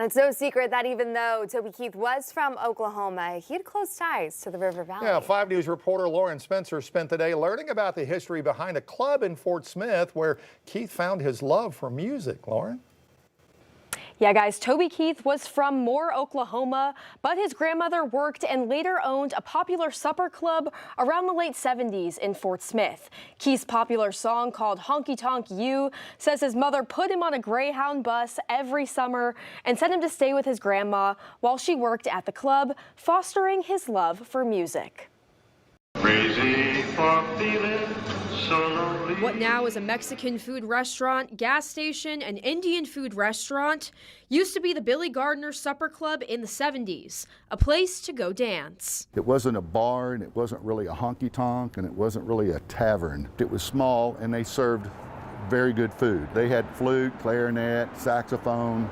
And it's no secret that even though Toby Keith was from Oklahoma, he had close ties to the River Valley. Yeah, 5 News reporter Lauren Spencer spent the day learning about the history behind a club in Fort Smith where Keith found his love for music. Lauren? Yeah, guys, Toby Keith was from Moore, Oklahoma, but his grandmother worked and later owned a popular supper club around the late 70s in Fort Smith. Keith's popular song called Honky Tonk You says his mother put him on a Greyhound bus every summer and sent him to stay with his grandma while she worked at the club, fostering his love for music. Crazy for feeling so lonely. What now is a Mexican food restaurant, gas station, and Indian food restaurant used to be the Billy Gardner Supper Club in the 70s, a place to go dance. It wasn't a bar, and it wasn't really a honky-tonk, and it wasn't really a tavern. It was small, and they served very good food. They had flute, clarinet, saxophone,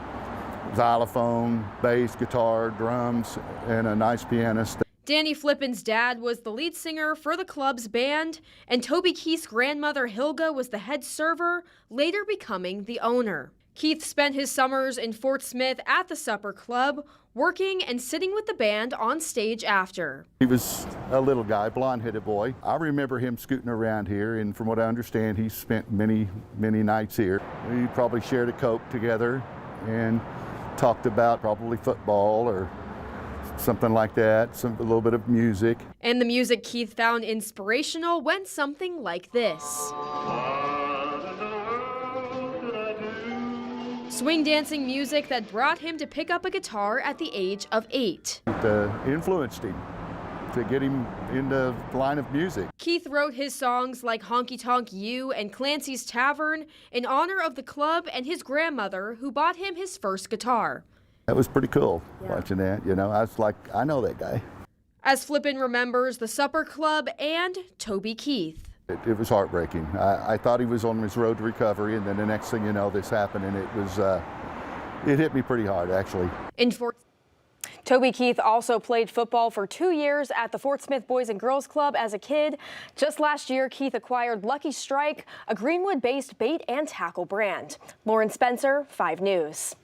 xylophone, bass, guitar, drums, and a nice pianist. Danny Flippin's dad was the lead singer for the club's band, and Toby Keith's grandmother Hilga was the head server, later becoming the owner. Keith spent his summers in Fort Smith at the Supper Club, working and sitting with the band on stage after. He was a little guy, blonde-headed boy. I remember him scooting around here, and from what I understand, he spent many, many nights here. We probably shared a Coke together and talked about probably football or something like that, a little bit of music. And the music Keith found inspirational went something like this. Swing dancing music that brought him to pick up a guitar at the age of 8. It influenced him to get him into the line of music. Keith wrote his songs like Honky Tonk You and Clancy's Tavern in honor of the club and his grandmother who bought him his first guitar. That was pretty cool watching that, you know. I was like, I know that guy. As Flippin remembers the Supper Club and Toby Keith. It was heartbreaking. I thought he was on his road to recovery, and then the next thing you know, this happened, and it hit me pretty hard, actually. Toby Keith also played football for 2 years at the Fort Smith Boys and Girls Club as a kid. Just last year, Keith acquired Lucky Strike, a Greenwood-based bait and tackle brand. Lauren Spencer, 5 News.